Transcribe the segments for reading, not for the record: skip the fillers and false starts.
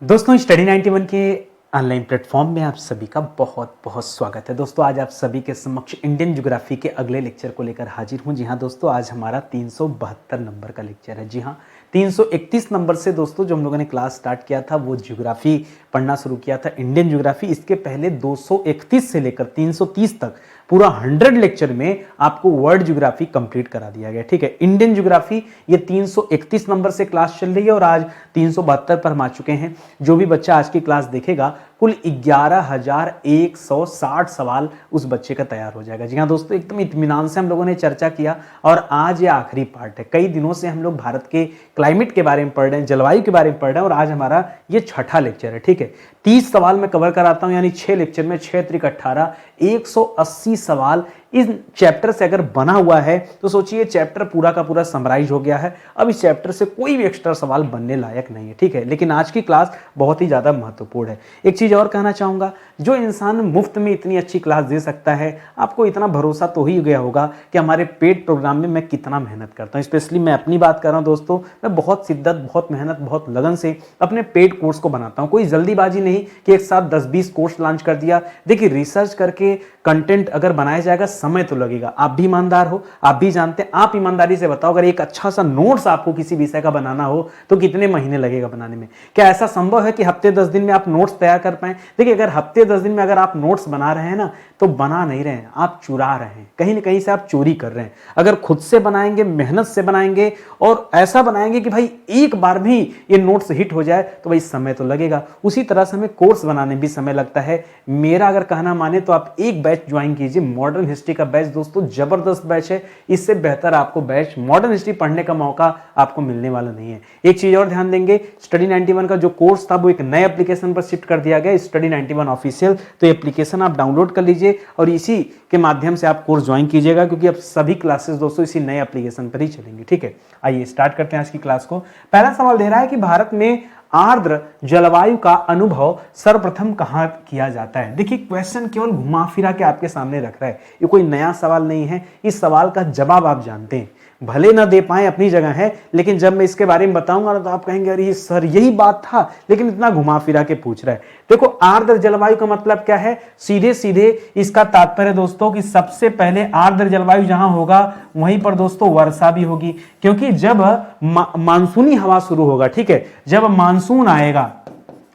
दोस्तों स्टडी 91 के online platform में आप सभी का बहुत बहुत स्वागत है। दोस्तों आज आप सभी के समक्ष इंडियन ज्योग्राफी के अगले लेक्चर को लेकर हाजिर हूं। जी हां दोस्तों, आज हमारा 372 नंबर का लेक्चर है। जी हां, 331 नंबर से दोस्तों जो हम लोगों ने क्लास स्टार्ट किया था वो ज्योग्राफी पढ़ना शुरू किया था, इंडियन ज्योग्राफी। इसके पहले 231 से लेकर 330 तक पूरा 100 लेक्चर में आपको वर्ल्ड ज्योग्राफी कंप्लीट करा दिया गया। ठीक है, इंडियन ज्योग्राफी ये 331 नंबर से क्लास चल रही है और आज 372 पर हम आ चुके हैं। जो भी बच्चा आज की क्लास देखेगा कुल 11,160 सवाल उस बच्चे का तैयार हो जाएगा। जी हाँ दोस्तों, एकदम इत्मीनान से हम लोगों ने चर्चा किया और आज ये आखिरी पार्ट है। कई दिनों से हम लोग भारत के क्लाइमेट के बारे में पढ़ रहे हैं, जलवायु के बारे में पढ़ रहे हैं और आज हमारा ये छठा लेक्चर है। ठीक है, 30 सवाल मैं कवर कराता हूं, यानी 6 लेक्चर में 6 त्रिक 18, 180 सवाल इस चैप्टर से अगर बना हुआ है तो सोचिए चैप्टर पूरा का पूरा समराइज हो गया है। अब इस चैप्टर से कोई भी एक्स्ट्रा सवाल बनने लायक नहीं है। ठीक है, लेकिन आज की क्लास बहुत ही ज्यादा महत्वपूर्ण है। एक चीज और कहना चाहूंगा, जो इंसान मुफ्त में इतनी अच्छी क्लास दे सकता है, आपको इतना भरोसा तो ही गया होगा कि हमारे पेड प्रोग्राम में मैं कितना मेहनत करता हूं। स्पेशली मैं अपनी बात कर रहा हूं दोस्तों, मैं बहुत शिद्दत, बहुत मेहनत, बहुत लगन से अपने पेड कोर्स को बनाता हूं। कोई जल्दीबाजी नहीं कि एक साथ 10-20 कोर्स लॉन्च कर दिया। देखिए, रिसर्च करके कंटेंट अगर बनाया जाएगा समय तो लगेगा। आप भी ईमानदार हो, आप भी जानते हैं। आप ईमानदारी से बताओ, अगर एक अच्छा सा नोट्स आपको किसी विषय का बनाना हो तो कितने महीने लगेगा बनाने में? क्या ऐसा संभव है कि हफ्ते 10 दिन में आप नोट्स तैयार कर पाए? देखिए, अगर हफ्ते 10 दिन में अगर आप नोट्स बना रहे हैं ना, तो बना नहीं रहे हैं, आप चुरा रहे हैं, कहीं ना कहीं से आप चोरी कर रहे हैं। अगर खुद से बनाएंगे, मेहनत से बनाएंगे और ऐसा बनाएंगे कि भाई एक बार भी ये नोट्स हिट हो जाए, तो भाई समय तो लगेगा। उसी तरह से हमें कोर्स बनाने भी समय लगता है। मेरा अगर कहना माने तो आप एक बैच ज्वाइन कीजिए, मॉडर्न हिस्ट्री का बैच। दोस्तों जबरदस्त बैच है, इससे बेहतर आपको बैच मॉडर्न हिस्ट्री पढ़ने का मौका आपको मिलने वाला नहीं है। एक चीज और ध्यान देंगे, स्टडी 91 का जो कोर्स था वो एक नए एप्लीकेशन पर शिफ्ट कर दिया गया, स्टडी 91 ऑफिशियल। तो एप्लीकेशन आप डाउनलोड कर लीजिए और इसी के माध्यम से आप कोर्स ज्वाइन कीजिएगा, क्योंकि अब सभी क्लासेस दोस्तों इसी नए एप्लीकेशन पर ही चलेंगे। ठीक है, आइए स्टार्ट करते हैं आज की क्लास को। पहला सवाल दे रहा है कि भारत में आर्द्र जलवायु का अनुभव सर्वप्रथम कहां किया जाता है? देखिए, क्वेश्चन केवल घुमा फिरा के आपके सामने रख रहा है, ये कोई नया सवाल नहीं है। इस सवाल का जवाब आप जानते हैं, भले ना दे पाए अपनी जगह है, लेकिन जब मैं इसके बारे में बताऊंगा ना तो आप कहेंगे अरे सर यही बात था, लेकिन इतना घुमा फिरा के पूछ रहा है। देखो, आर्द्र जलवायु का मतलब क्या है? सीधे सीधे इसका तात्पर्य दोस्तों कि सबसे पहले आर्द्र जलवायु जहां होगा वहीं पर दोस्तों वर्षा भी होगी, क्योंकि जब मानसूनी हवा शुरू होगा, ठीक है, जब मानसून आएगा,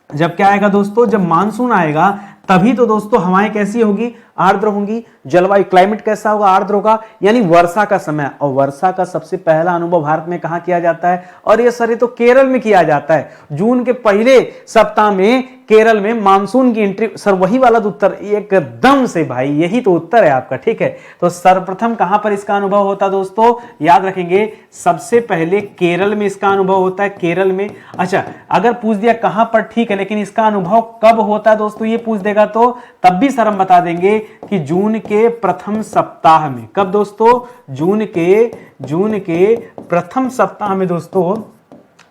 जब क्या आएगा दोस्तों, जब मानसून आएगा तभी तो दोस्तों हवाएं कैसी होगी? आर्द्र होंगी। जलवायु क्लाइमेट कैसा होगा? आर्द्र होगा, यानी वर्षा का समय। और वर्षा का सबसे पहला अनुभव भारत में कहां किया जाता है? और ये सर ये तो केरल में किया जाता है। जून के पहले सप्ताह में केरल में मानसून की एंट्री। सर वही वाला तो उत्तर, एकदम से भाई, यही तो उत्तर है आपका। ठीक है, तो सर्वप्रथम कहां पर इसका अनुभव होता है दोस्तों? याद रखेंगे, सबसे पहले केरल में इसका अनुभव होता है, केरल में। अच्छा, अगर पूछ दिया कहां पर, ठीक है, लेकिन इसका अनुभव कब होता है दोस्तों, ये पूछ देगा तो तब भी सर हम बता देंगे कि जून के प्रथम सप्ताह में। कब दोस्तों? जून के प्रथम सप्ताह में दोस्तों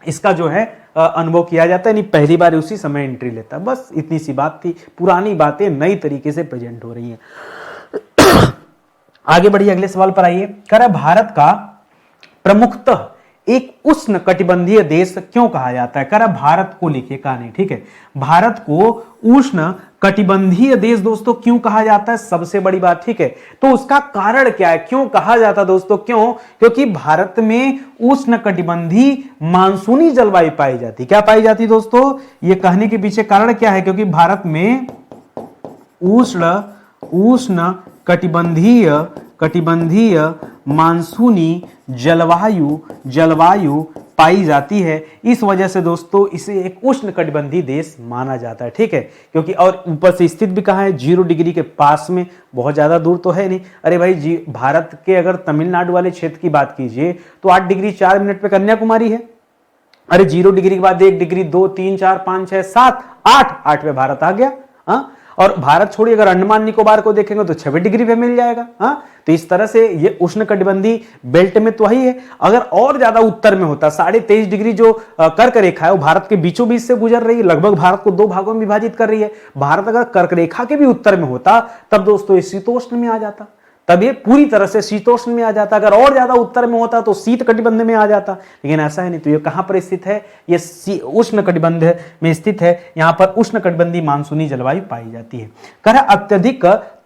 इसका जो है अनुभव किया जाता है, यानी पहली बार उसी समय एंट्री लेता है। बस इतनी सी बात थी, पुरानी बातें नई तरीके से प्रेजेंट हो रही हैं। आगे बढ़िए, अगले सवाल पर आइए। कह रहा है भारत का प्रमुखतः एक उष्ण कटिबंधीय देश क्यों कहा जाता है? कह रहा भारत को लिखिए, कहा नहीं, ठीक है, भारत को उष्ण कटिबंधीय देश दोस्तों क्यों कहा जाता है? सबसे बड़ी बात, ठीक है, तो उसका कारण क्या है, क्यों कहा जाता है दोस्तों? क्यों? क्योंकि भारत में उष्ण कटिबंधीय मानसूनी जलवायु पाई जाती। क्या पाई जाती दोस्तों? ये कहने के पीछे कारण क्या है? क्योंकि भारत में उष्ण कटिबंधीय मानसूनी जलवायु पाई जाती है। इस वजह से दोस्तों इसे एक उष्ण कटिबंधीय देश माना जाता है। ठीक है, क्योंकि और ऊपर से स्थित भी कहाँ है? 0 डिग्री के पास में, बहुत ज्यादा दूर तो है नहीं। अरे भाई भारत के अगर तमिलनाडु वाले क्षेत्र की बात कीजिए तो 8 डिग्री 4 मिनट पे कन्याकुमारी है। अरे 0 डिग्री के बाद 1 डिग्री, 2, 3, 4, 5, 6, 7, 8 पे भारत आ गया। हाँ, और भारत छोड़िए, अगर अंडमान निकोबार को देखेंगे तो 6 डिग्री पे मिल जाएगा। हाँ, तो इस तरह से ये उष्णकटिबंधीय बेल्ट में तो वही है। अगर और ज्यादा उत्तर में होता, 23.5 डिग्री जो कर्क रेखा है वो भारत के बीचों बीच से गुजर रही है, लगभग भारत को 2 भागों में विभाजित कर रही है। भारत अगर कर्क रेखा के भी उत्तर में होता तब दोस्तों ये शीतोष्ण में आ जाता। तब ये पूरी तरह से शीतोष्ण में आ जाता। अगर और ज्यादा उत्तर में होता तो शीत कटिबंध में आ जाता, लेकिन ऐसा है नहीं। तो ये कहां पर स्थित है? ये उष्ण कटिबंध में स्थित है। यहां पर उष्ण कटिबंधीय मानसूनी जलवायु पाई जाती है। कह रहा अत्यधिक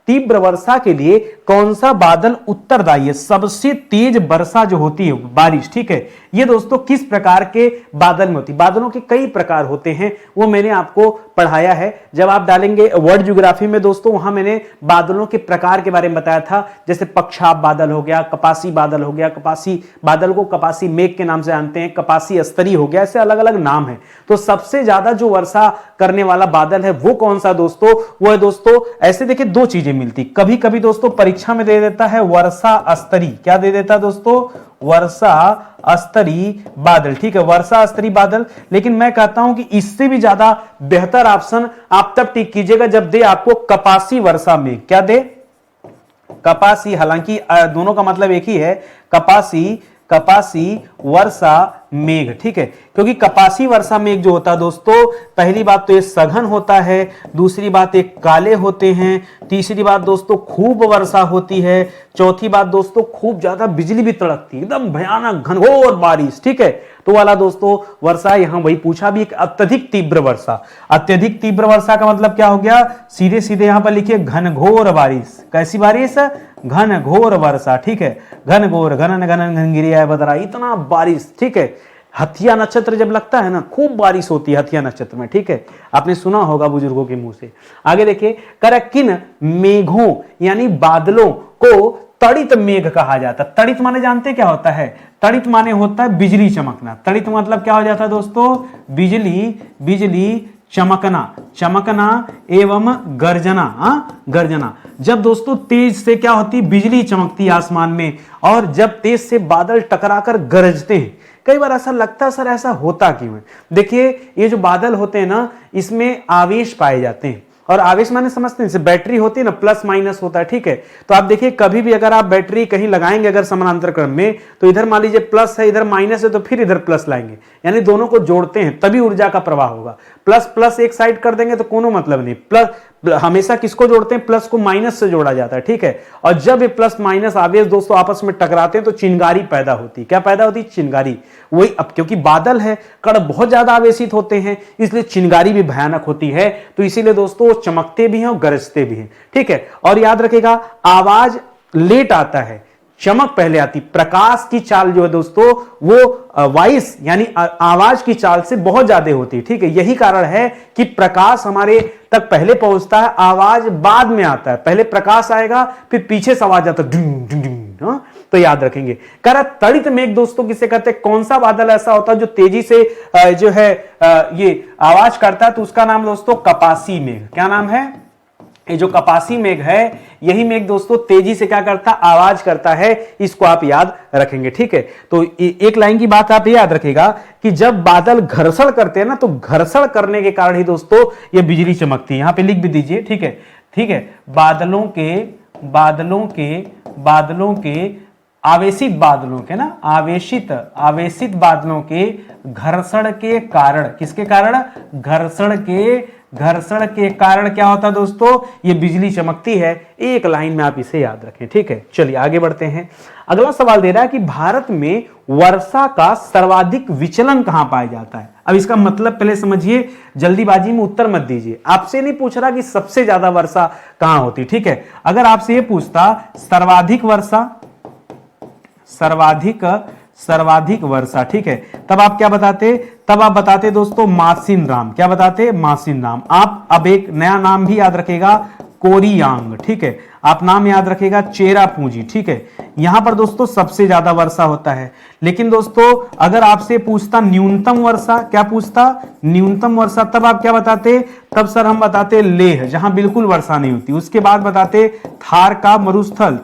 तीव्र वर्षा के लिए कौन सा बादल उत्तरदायी है? सबसे तेज वर्षा जो होती है, बारिश, ठीक है, ये दोस्तों किस प्रकार के बादल में होती है? बादलों के कई प्रकार होते हैं, वो मैंने आपको पढ़ाया है। जब आप डालेंगे वर्ल्ड ज्योग्राफी में दोस्तों, वहां मैंने बादलों के प्रकार के बारे में बताया था। जैसे पक्षाप बादल हो गया, कपासी बादल हो गया, कपासी बादल को कपासी मेघ के नाम से जानते हैं, कपासी स्तरी हो गया, ऐसे अलग अलग नाम है। तो सबसे ज्यादा जो वर्षा करने वाला बादल है वो कौन सा दोस्तों? वो है दोस्तों, ऐसे देखिए दो चीजें मिलती, कभी कभी दोस्तों परीक्षा में दे देता है वर्षा स्तरी। क्या दे देता है दोस्तों? वर्षा स्तरी बादल, ठीक है, वर्षा स्तरी बादल। लेकिन मैं कहता हूं कि इससे भी ज्यादा बेहतर ऑप्शन आप तब टिक कीजिएगा जब दे आपको कपासी वर्षा मेघ। क्या दे? कपासी, हालांकि दोनों का मतलब एक ही है, कपासी वर्षा मेघ, ठीक है। क्योंकि कपासी वर्षा मेघ जो होता है दोस्तों, पहली बात तो ये सघन होता है, दूसरी बात एक काले होते हैं, तीसरी बात दोस्तों खूब वर्षा होती है, चौथी बात दोस्तों खूब ज्यादा बिजली भी तड़कती है, एकदम भयानक घनघोर बारिश, ठीक है। तो वाला दोस्तों वर्षा यहां वही पूछा भी, एक अत्यधिक तीव्र वर्षा। अत्यधिक तीव्र वर्षा का मतलब क्या हो गया? सीधे सीधे यहां पर लिखिए घनघोर बारिश। कैसी बारिश? घनघोर वर्षा, ठीक है, घनघोर, घनन घनन घन गिरी है बदरा, इतना बारिश, ठीक है। हथिया नक्षत्र जब लगता है ना, खूब बारिश होती है हथिया नक्षत्र में, ठीक है, आपने सुना होगा बुजुर्गों के मुंह से। आगे देखिए, कर किन मेघों यानी बादलों को तड़ित मेघ कहा जाता है? तड़ित माने जानते क्या होता है? तड़ित माने होता है बिजली चमकना। तड़ित मतलब क्या हो जाता है दोस्तों? बिजली चमकना एवं गर्जना। जब दोस्तों तेज से क्या होती है? बिजली चमकती है आसमान में, और जब तेज से बादल टकराकर गरजते हैं। कई बार ऐसा लगता है सर ऐसा होता क्यों है? देखिए ये जो बादल होते हैं ना, इसमें आवेश पाए जाते हैं, और आवेश माने समझते हैं, जैसे बैटरी होती है ना, प्लस माइनस होता है, ठीक है। तो आप देखिए कभी भी अगर आप बैटरी कहीं लगाएंगे अगर समानांतर क्रम में, तो इधर मान लीजिए प्लस है, इधर माइनस है, तो फिर इधर प्लस लाएंगे, यानी दोनों को जोड़ते हैं तभी ऊर्जा का प्रवाह होगा। प्लस प्लस एक साइड कर देंगे तो कोनो मतलब नहीं। प्लस हमेशा किसको जोड़ते हैं? प्लस को माइनस से जोड़ा जाता है, ठीक है। और जब ये प्लस माइनस आवेश दोस्तों आपस में टकराते हैं तो चिंगारी पैदा होती है। क्या पैदा होती है? चिंगारी। वही, अब क्योंकि बादल है, कण बहुत ज्यादा आवेशित होते हैं, इसलिए चिंगारी भी भयानक होती है। तो इसीलिए दोस्तों चमकते भी हैं और गरजते भी हैं, ठीक है। और याद रखेगा, आवाज लेट आता है, चमक पहले आती। प्रकाश की चाल जो है दोस्तों वो वॉइस यानी आवाज की चाल से बहुत ज्यादा होती है, ठीक है। यही कारण है कि प्रकाश हमारे तक पहले पहुंचता है, आवाज बाद में आता है। पहले प्रकाश आएगा, फिर पीछे से आवाज आता है। तो याद रखेंगे। कह रहा तड़ित मेघ दोस्तों किसे कहते हैं? कौन सा बादल ऐसा होता है जो तेजी से जो है ये आवाज करता है? तो उसका नाम दोस्तों कपासी मेघ। क्या नाम है? ये जो कपासी मेघ है, यही मेघ दोस्तों तेजी से क्या करता? आवाज करता है। इसको आप याद रखेंगे, ठीक है। तो एक लाइन की बात आप याद रखेगा कि जब बादल घर्षण करते हैं ना, तो घर्षण करने के कारण ही दोस्तों ये बिजली चमकती है। यहां पे लिख भी दीजिए, ठीक है, ठीक है। बादलों के आवेशित बादलों के ना, आवेशित बादलों के घर्षण के कारण, किसके कारण? घर्षण के कारण क्या होता है दोस्तों? ये बिजली चमकती है। एक लाइन में आप इसे याद रखें, ठीक है। चलिए आगे बढ़ते हैं। अगला सवाल दे रहा है कि भारत में वर्षा का सर्वाधिक विचलन कहां पाया जाता है? अब इसका मतलब पहले समझिए, जल्दीबाजी में उत्तर मत दीजिए। आपसे नहीं पूछ रहा कि सबसे ज्यादा वर्षा कहां होती, ठीक है। अगर आपसे यह पूछता सर्वाधिक वर्षा, ठीक है, तब आप क्या बताते? तब आप बताते दोस्तों मासिन राम। क्या बताते? मासिन राम। आप अब एक नया नाम भी याद रखेगा, कोरियांग, ठीक है। आप नाम याद रखेगा चेरापूंजी, ठीक है। यहां पर दोस्तों सबसे ज्यादा वर्षा होता है। लेकिन दोस्तों अगर आपसे पूछता न्यूनतम वर्षा, क्या पूछता? न्यूनतम वर्षा, तब आप क्या बताते? तब सर हम बताते लेह, जहां बिल्कुल वर्षा नहीं होती। उसके बाद बताते थार का मरुस्थल,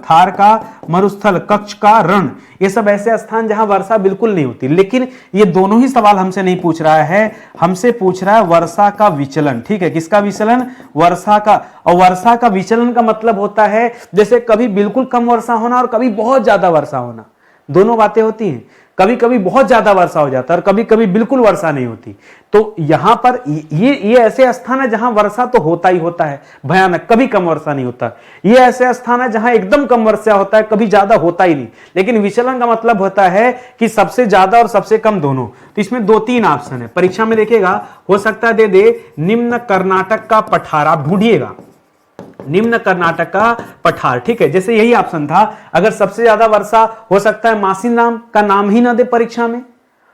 कच्छ का रण, ये सब ऐसे स्थान जहां वर्षा बिल्कुल नहीं होती। लेकिन ये दोनों ही सवाल हमसे नहीं पूछ रहा है, हमसे पूछ रहा है वर्षा का विचलन, ठीक है। किसका विचलन? वर्षा का। और वर्षा का विचलन का मतलब होता है जैसे कभी बिल्कुल कम वर्षा होना और कभी बहुत ज्यादा वर्षा होना, दोनों बातें होती हैं। कभी कभी बहुत ज्यादा वर्षा हो जाता है और कभी कभी बिल्कुल वर्षा नहीं होती। तो यहां पर ये ऐसे स्थान है जहां वर्षा तो होता ही होता है भयानक, कभी कम वर्षा नहीं होता। ये ऐसे स्थान है जहां एकदम कम वर्षा होता है, कभी ज्यादा होता ही नहीं। लेकिन विचलन का मतलब होता है कि सबसे ज्यादा और सबसे कम दोनों। तो इसमें 2-3 ऑप्शन है, परीक्षा में देखेगा, हो सकता है दे दे निम्न कर्नाटक का पठार, आप ढूंढिएगा निम्न कर्नाटक का पठार, ठीक है। जैसे यही ऑप्शन था, अगर सबसे ज्यादा वर्षा हो सकता है मासिनराम का नाम ही ना दे परीक्षा में,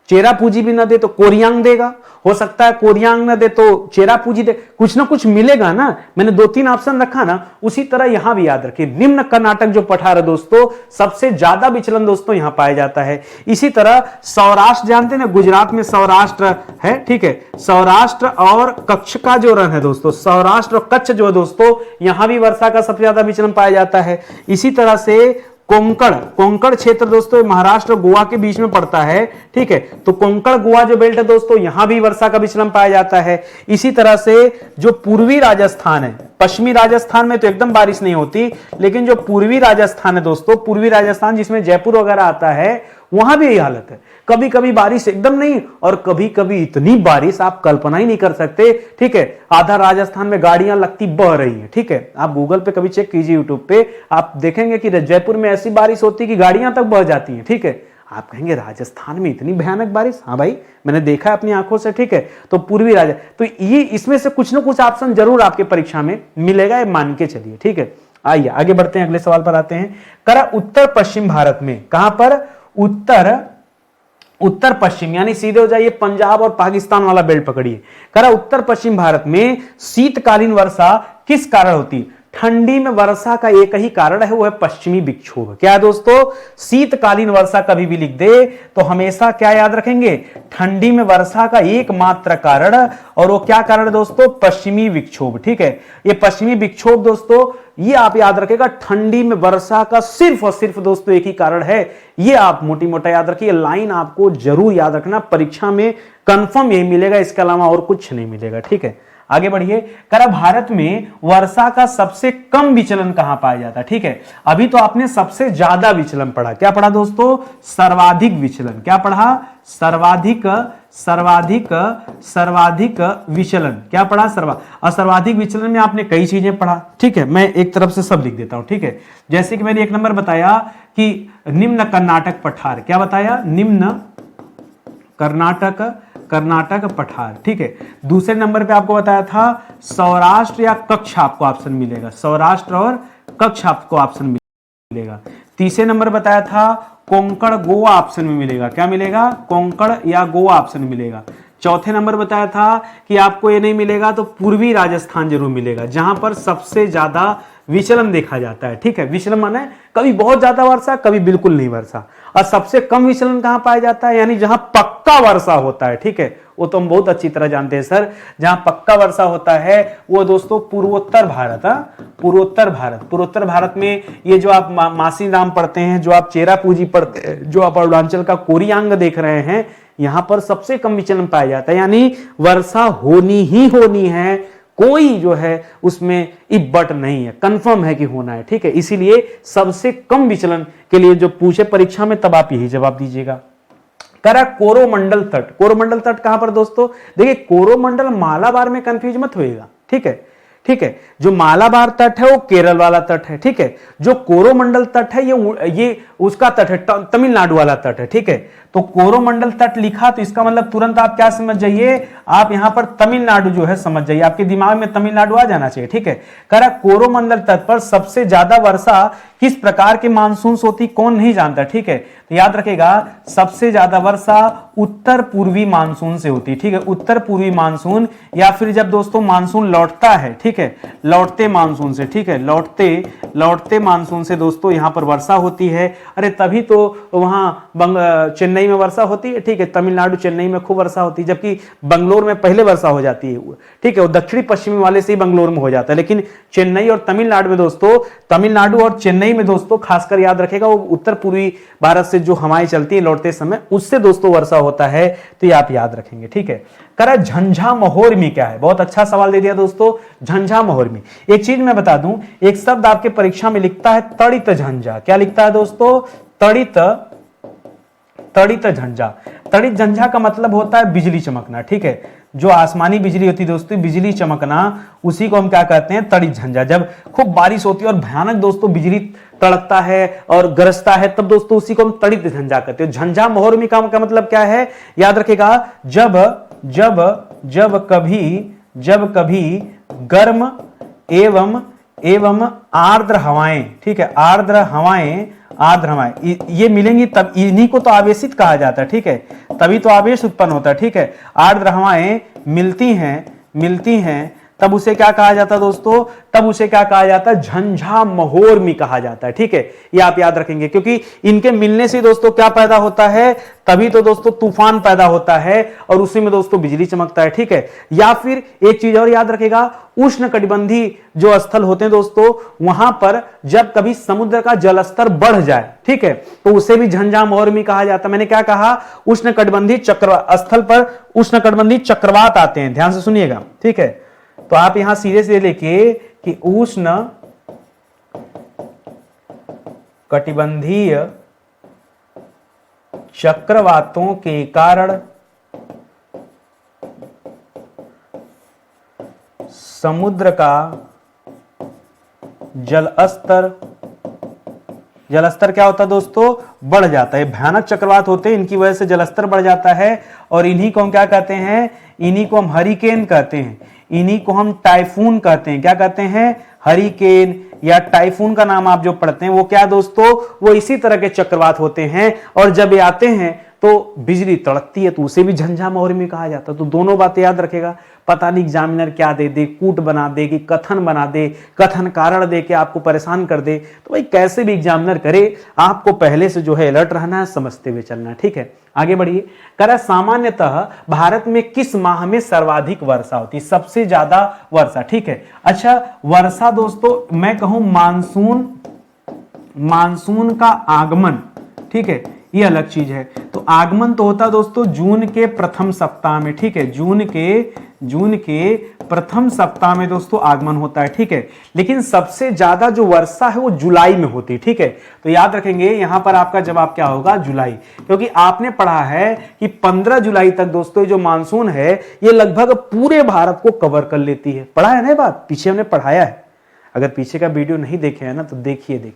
चेरापूंजी भी ना दे तो कोरियांग देगा, हो सकता है कोरियांग ना दे तो चेरापूंजी दे, कुछ ना कुछ मिलेगा ना। मैंने 2-3 ऑप्शन रखा ना, उसी तरह यहां भी याद रखिए निम्न कर्नाटक जो पठार है दोस्तों, सबसे ज्यादा विचलन दोस्तों यहां पाया जाता है। इसी तरह सौराष्ट्र जानते हैं ना, गुजरात में सौराष्ट्र है, ठीक है। सौराष्ट्र और कच्छ का जो रन है दोस्तों, सौराष्ट्र और कच्छ जो है दोस्तों, यहां भी वर्षा का सबसे ज्यादा विचलन पाया जाता है। इसी तरह से कोंकण क्षेत्र दोस्तों महाराष्ट्र गोवा के बीच में पड़ता है, ठीक है। तो कोंकण गोवा जो बेल्ट है दोस्तों, यहां भी वर्षा का विचलन पाया जाता है। इसी तरह से जो पूर्वी राजस्थान है, पश्चिमी राजस्थान में तो एकदम बारिश नहीं होती, लेकिन जो पूर्वी राजस्थान है दोस्तों, पूर्वी राजस्थान जिसमें जयपुर वगैरह आता है, वहां भी यही हालत है। कभी कभी बारिश एकदम नहीं और कभी कभी इतनी बारिश आप कल्पना ही नहीं कर सकते, ठीक है। आधा राजस्थान में गाड़ियां लगती बह रही हैं, ठीक है। आप गूगल पे कभी चेक कीजिए, यूट्यूब पे आप देखेंगे कि जयपुर में ऐसी बारिश होती है कि गाड़ियां तक बह जाती हैं, ठीक है। आप कहेंगे राजस्थान में इतनी भयानक बारिश, हाँ भाई मैंने देखा है अपनी आंखों से, ठीक है। तो पूर्वी तो ये इसमें से कुछ ना कुछ ऑप्शन जरूर आपके परीक्षा में मिलेगा, ये मान के चलिए, ठीक है। आइए आगे बढ़ते हैं, अगले सवाल पर आते हैं। करा उत्तर पश्चिम भारत में, कहां पर, उत्तर पश्चिम, यानी सीधे हो जाइए पंजाब और पाकिस्तान वाला बेल्ट पकड़िए। करा उत्तर पश्चिम भारत में शीतकालीन वर्षा किस कारण होती है? ठंडी में वर्षा का एक ही कारण है, वो है पश्चिमी विक्षोभ। क्या है दोस्तों? शीतकालीन वर्षा कभी भी लिख दे तो हमेशा क्या याद रखेंगे? ठंडी में वर्षा का एकमात्र कारण, और वो क्या कारण है दोस्तों? पश्चिमी विक्षोभ, ठीक है। ये पश्चिमी विक्षोभ दोस्तों, ये आप याद रखेगा, ठंडी में वर्षा का सिर्फ और सिर्फ दोस्तों एक ही कारण है। ये आप मोटी मोटा याद रखिए, लाइन आपको जरूर याद रखना, परीक्षा में कंफर्म यही मिलेगा, इसके अलावा और कुछ नहीं मिलेगा, ठीक है। आगे बढ़िए। करा भारत में वर्षा का सबसे कम विचलन कहां पाया जाता है? ठीक है, अभी तो आपने सबसे ज्यादा विचलन पढ़ा, क्या पढ़ा दोस्तों? सर्वाधिक विचलन। क्या पढ़ा? सर्वाधिक विचलन। क्या पढ़ा? सर्वाधिक विचलन में आपने कई चीजें पढ़ा, ठीक है। मैं एक तरफ से सब लिख देता हूं, ठीक है। जैसे कि मैंने एक नंबर बताया कि निम्न कर्नाटक पठार, क्या बताया? निम्न कर्नाटक पठार, ठीक है। दूसरे नंबर पे आपको बताया था सौराष्ट्र या कच्छ, आपको ऑप्शन मिलेगा, सौराष्ट्र और कच्छ आपको ऑप्शन मिलेगा। तीसरे नंबर बताया था कोंकण गोवा ऑप्शन में मिलेगा, क्या मिलेगा? कोंकण या गोवा ऑप्शन मिलेगा। चौथे नंबर बताया था कि आपको ये नहीं मिलेगा तो पूर्वी राजस्थान जरूर मिलेगा, जहां पर सबसे ज्यादा विचलन देखा जाता है, ठीक है। विचलन माने कभी बहुत ज्यादा वर्षा, कभी बिल्कुल नहीं वर्षा। और सबसे कम विचलन कहां पाया जाता है? यानी जहां पक्का वर्षा होता है, ठीक है। वो तो हम बहुत अच्छी तरह जानते हैं सर, जहां पक्का वर्षा होता है वो दोस्तों पूर्वोत्तर भारत, पूर्वोत्तर भारत में ये जो आप मासीराम पढ़ते हैं, जो आप चेरापूंजी पढ़ते हैं, जो आप अरुणाचल का कोरियांग देख रहे हैं, यहां पर सबसे कम विचलन पाया जाता है। यानी वर्षा होनी ही होनी है, कोई जो है उसमें इफ बट नहीं है, कंफर्म है कि होना है, ठीक है। इसीलिए सबसे कम विचलन के लिए जो पूछे परीक्षा में, तब आप यही जवाब दीजिएगा। करा कोरोमंडल तट। कोरोमंडल तट कहां पर दोस्तों? देखिए कोरोमंडल मालाबार में कंफ्यूज मत होइएगा, ठीक है, ठीक है। जो मालाबार तट है वो केरल वाला तट है, ठीक है। जो कोरोमंडल तट है ये उसका तट है, तमिलनाडु वाला तट है, ठीक है। तो कोरोमंडल तट लिखा तो इसका मतलब तुरंत आप क्या समझ जाइए? आप यहां पर तमिलनाडु जो है समझ जाइए, आपके दिमाग में तमिलनाडु आ जाना चाहिए, ठीक है। करा कोरोमंडल तट पर सबसे ज्यादा वर्षा किस प्रकार के मानसून से होती? कौन नहीं जानता, ठीक है। तो याद रखेगा, सबसे ज्यादा वर्षा उत्तर पूर्वी मानसून से होती है, ठीक है। उत्तर पूर्वी मानसून, या फिर जब दोस्तों मानसून लौटता है, ठीक है, लौटते मानसून से, ठीक है, लौटते मानसून से दोस्तों यहां पर वर्षा होती है। अरे तभी तो वहां चेन्नई में वर्षा होती है, ठीक है। तमिलनाडु चेन्नई में खूब वर्षा होती है, जबकि बंगलोर में पहले वर्षा हो जाती है, ठीक है। वो दक्षिणी पश्चिमी वाले से ही बंगलोर में हो जाता है, लेकिन चेन्नई और तमिलनाडु में दोस्तों, तमिलनाडु और चेन्नई में दोस्तों खासकर याद रखेगा, वो उत्तर पूर्वी भारत से जो हवाएं चलती है लौटते समय, उससे दोस्तों वर्षा होता है, तो ये आप याद रखेंगे, ठीक है। करा झंझामहोर्मी क्या है? बहुत अच्छा सवाल दे दिया दोस्तों, झंझामहोर्मी। एक चीज मैं बता दूं, एक शब्द आपके परीक्षा में लिखता है तड़ित झंझा। क्या लिखता है दोस्तों? तड़ित झंझा। तड़ित झंझा का मतलब होता है बिजली चमकना, ठीक है। जो आसमानी बिजली होती है दोस्तों, बिजली चमकना, उसी को हम क्या कहते हैं, तड़ित झंझा। जब खूब बारिश होती है और भयानक दोस्तों बिजली तड़कता है और गरजता है, तब दोस्तों उसी को हम तड़ित झंझा कहते हैं। झंझा मोहर्मी का मतलब क्या है, याद रखेगा, जब जब जब कभी गर्म एवं आर्द्र हवाएं, ठीक है, आर्द्र हवाएं ये मिलेंगी, तब इन्हीं को तो आवेशित कहा जाता है, ठीक है, तभी तो आवेश उत्पन्न होता है, ठीक है। आर्द्र हवाएं मिलती हैं तब उसे क्या कहा जाता है दोस्तों, तब उसे क्या कहा जाता है, झंझा महोर्मी कहा जाता है, ठीक है। ये आप याद रखेंगे, क्योंकि इनके मिलने से दोस्तों क्या पैदा होता है, तभी तो दोस्तों तूफान पैदा होता है और उसी में दोस्तों बिजली चमकता है, ठीक है। या फिर एक चीज और याद रखेगा, उष्णकटिबंधीय जो स्थल होते हैं दोस्तों, वहां पर जब कभी समुद्र का जलस्तर बढ़ जाए, ठीक है, तो उसे भी झंझा महोर्मी कहा जाता है। मैंने क्या कहा, उष्णकटिबंधीय स्थल पर उष्णकटिबंधीय चक्रवात आते हैं, ध्यान से सुनिएगा, ठीक है। तो आप यहां सीधे लेके कि उष्ण कटिबंधीय चक्रवातों के कारण समुद्र का जलस्तर क्या होता है दोस्तों, बढ़ जाता है। भयानक चक्रवात होते हैं, इनकी वजह से जलस्तर बढ़ जाता है और इन्हीं को हम क्या कहते हैं, इन्हीं को हम हरिकेन कहते हैं, इन्हीं को हम टाइफून कहते हैं। क्या कहते हैं, हरिकेन या टाइफून का नाम आप जो पढ़ते हैं वो क्या दोस्तों, वो इसी तरह के चक्रवात होते हैं और जब ये आते हैं तो बिजली तड़कती है, तो उसे भी झंझा महोर्मी कहा जाता है। तो दोनों बातें याद रखेगा। पता नहीं एग्जामिनर क्या दे, कूट बना दे कि कथन बना दे, कथन कारण दे के आपको परेशान कर दे, तो भाई कैसे भी एग्जामिनर करे, आपको पहले से जो है अलर्ट रहना है, समझते हुए चलना है, ठीक है। आगे बढ़िए। कह सामान्यतः भारत में किस माह में सर्वाधिक वर्षा होती है, सबसे ज्यादा वर्षा, ठीक है। अच्छा, वर्षा दोस्तों मैं कहूं मानसून का आगमन, ठीक है, ये अलग चीज है। तो आगमन तो होता है दोस्तों जून के प्रथम सप्ताह में, ठीक है, जून के प्रथम सप्ताह में दोस्तों आगमन होता है, ठीक है। लेकिन सबसे ज्यादा जो वर्षा है वो जुलाई में होती है, ठीक है। तो याद रखेंगे यहां पर आपका जवाब क्या होगा, जुलाई, क्योंकि आपने पढ़ा है कि 15 जुलाई तक दोस्तों जो मानसून है ये लगभग पूरे भारत को कवर कर लेती है। पढ़ा है ना, बात पीछे हमने पढ़ाया है। अगर पीछे का वीडियो नहीं देखे है ना तो देखिए,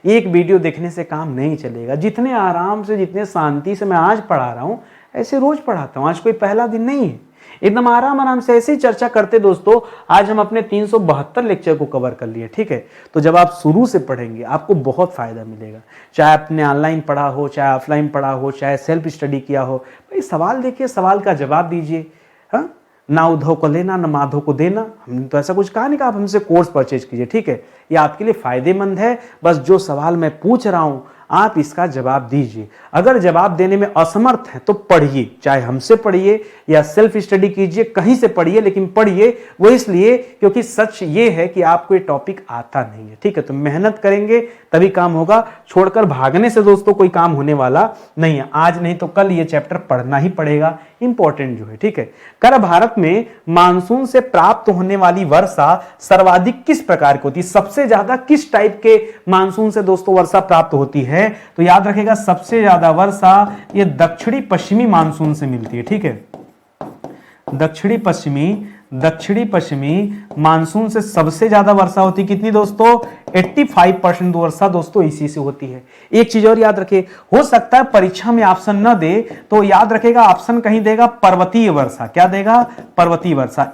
एक वीडियो देखने से काम नहीं चलेगा। जितने आराम से, जितने शांति से मैं आज पढ़ा रहा हूं, ऐसे रोज पढ़ाता हूं। आज कोई पहला दिन नहीं है, एकदम आराम से ऐसे ही चर्चा करते दोस्तों। आज हम अपने 372 लेक्चर को कवर कर लिए, ठीक है। तो जब आप शुरू से पढ़ेंगे आपको बहुत फायदा मिलेगा, चाहे आपने ऑनलाइन पढ़ा हो, चाहे ऑफलाइन पढ़ा हो, चाहे सेल्फ स्टडी किया हो। भाई सवाल देखिए, सवाल का जवाब दीजिए। हाँ, ना उद्धव को लेना ना माधव को देना, हमने तो ऐसा कुछ कहा नहीं कि आप हमसे कोर्स परचेज कीजिए, ठीक है। ये आपके लिए फायदेमंद है। बस जो सवाल मैं पूछ रहा हूं आप इसका जवाब दीजिए। अगर जवाब देने में असमर्थ हैं तो पढ़िए, चाहे हमसे पढ़िए या सेल्फ स्टडी कीजिए, कहीं से पढ़िए, लेकिन पढ़िए। वो इसलिए क्योंकि सच ये है कि आपको ये टॉपिक आता नहीं है, ठीक है। तो मेहनत करेंगे तभी काम होगा, छोड़कर भागने से दोस्तों कोई काम होने वाला नहीं है। आज नहीं तो कल ये चैप्टर पढ़ना ही पड़ेगा, इंपॉर्टेंट जो है, ठीक है। कर भारत में मानसून से प्राप्त होने वाली वर्षा सर्वाधिक किस प्रकार की होती है, सबसे ज्यादा किस टाइप के मानसून से दोस्तों वर्षा प्राप्त होती है। तो याद रखेगा सबसे ज्यादा वर्षा ये दक्षिणी पश्चिमी मानसून से मिलती है, ठीक है। दक्षिणी पश्चिमी मानसून से सबसे ज्यादा वर्षा होती है। कितनी दोस्तों, 85% वर्षा दोस्तों इसी से होती है। एक चीज और याद रखिए, हो सकता है परीक्षा में ऑप्शन न दे तो याद रखेगा ऑप्शन कहीं देगा पर्वतीय वर्षा। क्या देगा, पर्वतीय वर्षा।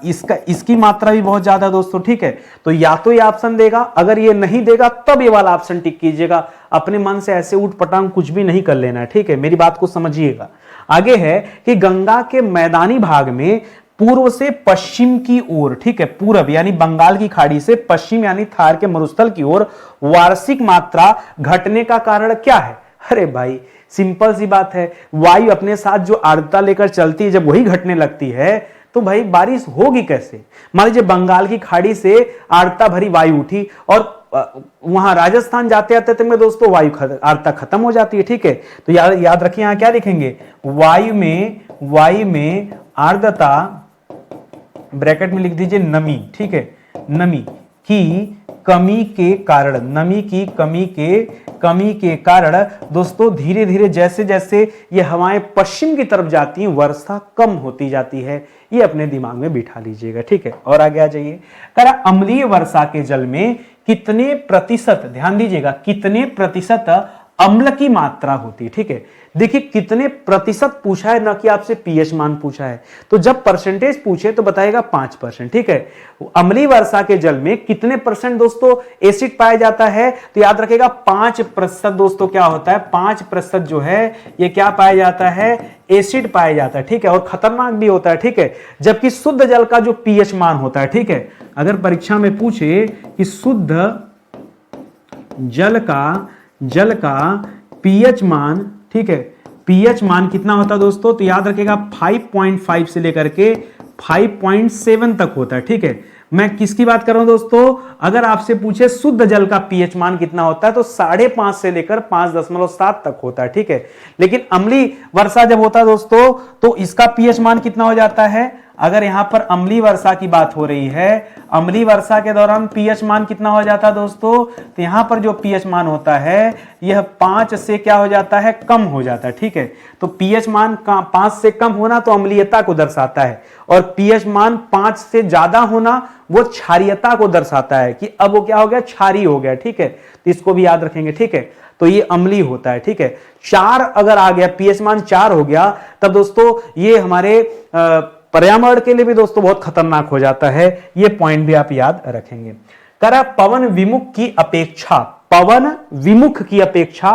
इसकी मात्रा भी बहुत ज्यादा दोस्तों, ठीक है। तो या तो ये ऑप्शन देगा, अगर ये नहीं देगा तब ये वाला ऑप्शन टिक कीजिएगा। अपने मन से ऐसे उठ पटांग कुछ भी नहीं कर लेना है, ठीक है। मेरी बात को समझिएगा। आगे है कि गंगा के मैदानी भाग में पूर्व से पश्चिम की ओर, ठीक है, पूर्व यानी बंगाल की खाड़ी से पश्चिम यानी थार के मरुस्थल की ओर वार्षिक मात्रा घटने का कारण क्या है। अरे भाई सिंपल सी बात है, वायु अपने साथ जो आर्द्रता लेकर चलती है, जब वही घटने लगती है तो भाई बारिश होगी कैसे। मान लीजिए बंगाल की खाड़ी से आर्द्रता भरी वायु उठी और वहां राजस्थान जाते आते तक में दोस्तों वायु आर्द्रता खत्म हो जाती है, ठीक है। तो याद रखिए यहां क्या लिखेंगे, वायु में आर्द्रता, ब्रैकेट में लिख दीजिए नमी, ठीक है, नमी की कमी के कारण, नमी की कमी के कारण दोस्तों धीरे धीरे जैसे जैसे ये हवाएं पश्चिम की तरफ जाती हैं वर्षा कम होती जाती है। ये अपने दिमाग में बिठा लीजिएगा, ठीक है। और आगे आ जाइए, कह रहा अम्लीय वर्षा के जल में कितने प्रतिशत, ध्यान दीजिएगा, कितने प्रतिशत अम्ल की मात्रा होती है, ठीक है। देखिए कितने प्रतिशत पूछा है, ना कि आपसे पीएच मान पूछा है। तो जब परसेंटेज पूछे तो बताएगा 5%, ठीक है। अम्लीय वर्षा के जल में कितने परसेंट दोस्तों एसिड पाया जाता है, तो याद रखेगा 5% दोस्तों क्या होता है, 5% जो है ये क्या पाया जाता है, एसिड पाया जाता है, ठीक है। और खतरनाक भी होता है, ठीक है। जबकि शुद्ध जल का जो पीएच मान होता है, ठीक है, अगर परीक्षा में पूछे कि शुद्ध जल का पीएच मान, ठीक है, पीएच मान कितना होता है दोस्तों, तो याद रखिएगा 5.5 से लेकर के 5.7 तक होता है, ठीक है। मैं किसकी बात कर रहा हूं दोस्तों, अगर आपसे पूछे शुद्ध जल का पीएच मान कितना होता है तो 5.5 से लेकर 5.7 तक होता है, ठीक है। लेकिन अम्लीय वर्षा जब होता है दोस्तों तो इसका पीएच मान कितना हो जाता है, अगर यहां पर अम्लीय वर्षा की बात हो रही है, अम्लीय वर्षा के दौरान पीएच मान कितना हो जाता है दोस्तों, तो यहां पर जो पीएच मान होता है यह 5 से क्या हो जाता है, कम हो जाता है, ठीक है। तो पीएच मान 5 से कम होना तो अम्लीयता को दर्शाता है, और पीएच मान 5 से ज्यादा होना वो क्षारीयता को दर्शाता है, कि अब वो क्या हो गया, क्षारीय हो गया, ठीक है। तो इसको भी याद रखेंगे, ठीक है। तो ये अम्लीय होता है, ठीक है। 4 अगर आ गया, पीएच मान 4 हो गया, तब दोस्तों ये हमारे पर्यावरण के लिए भी दोस्तों बहुत खतरनाक हो जाता है। ये पॉइंट भी आप याद रखेंगे। करा पवन विमुख की अपेक्षा, पवन विमुख की अपेक्षा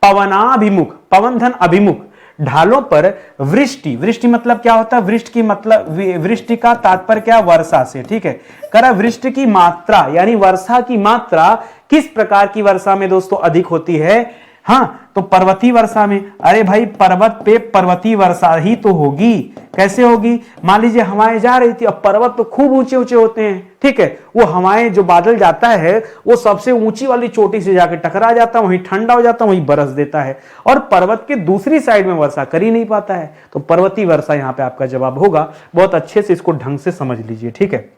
पवनाभिमुख, पवन धन अभिमुख ढालों पर वृष्टि, वृष्टि मतलब क्या होता है, वृष्टि की मतलब, वृष्टि का तात्पर्य क्या, वर्षा से, ठीक है। करा वृष्टि की मात्रा यानी वर्षा की मात्रा किस प्रकार की वर्षा में दोस्तों अधिक होती है, हाँ, तो पर्वतीय वर्षा में। अरे भाई पर्वत पे पर्वतीय वर्षा ही तो होगी, कैसे होगी, मान लीजिए हवाएं जा रही थी, अब पर्वत तो खूब ऊंचे ऊंचे होते हैं, ठीक है। वो हवाएं जो बादल जाता है वो सबसे ऊंची वाली चोटी से जाकर टकरा जाता है, वहीं ठंडा हो जाता है, वहीं बरस देता है, और पर्वत के दूसरी साइड में वर्षा कर ही नहीं पाता है। तो पर्वतीय वर्षा यहाँ पे आपका जवाब होगा। बहुत अच्छे से इसको ढंग से समझ लीजिए, ठीक है।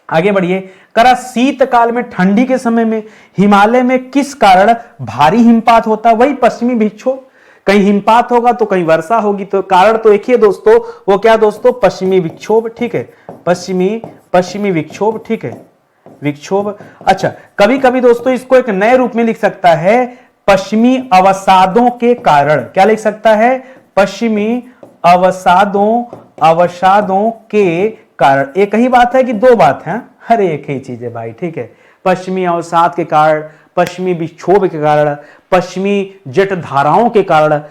आगे बढ़िए, करा शीतकाल में, ठंडी के समय में हिमालय में किस कारण भारी हिमपात होता है, वही पश्चिमी विक्षोभ, कहीं हिमपात होगा तो कहीं वर्षा होगी, तो कारण तो एक ही है दोस्तों, वो क्या दोस्तों, पश्चिमी विक्षोभ, ठीक है, पश्चिमी विक्षोभ, ठीक है, विक्षोभ। अच्छा, कभी कभी दोस्तों इसको एक नए रूप में लिख सकता है, पश्चिमी अवसादों के कारण, क्या लिख सकता है, पश्चिमी अवसादों के कारण। एक ही बात है कि दो बात है, हर एक ही चीज है भाई, ठीक है। पश्चिमी अवसाद के कारण, पश्चिमी विक्षोभ के कारण, पश्चिमी जेट धाराओं के कारण,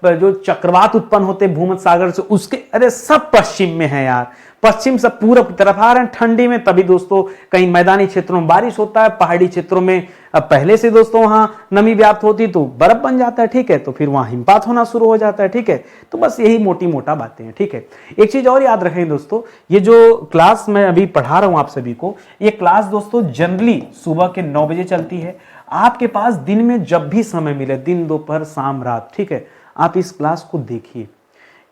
जो चक्रवात उत्पन्न होते भूमध्य सागर से उसके, अरे सब पश्चिम में है यार, पश्चिम से पूरब की तरफ आ रहे हैं ठंडी में। तभी दोस्तों कहीं मैदानी क्षेत्रों में बारिश होता है, पहाड़ी क्षेत्रों में पहले से दोस्तों वहां नमी व्याप्त होती तो बर्फ बन जाता है, ठीक है, तो फिर वहां हिमपात होना शुरू हो जाता है, ठीक है। तो बस यही मोटी मोटा बातें हैं, ठीक है। एक चीज और याद रखें दोस्तों, ये जो क्लास मैं अभी पढ़ा रहा हूं आप सभी को, ये क्लास दोस्तों जनरली सुबह के 9 बजे चलती है। आपके पास दिन में जब भी समय मिले, दिन दोपहर शाम रात, ठीक है, आप इस क्लास को देखिए।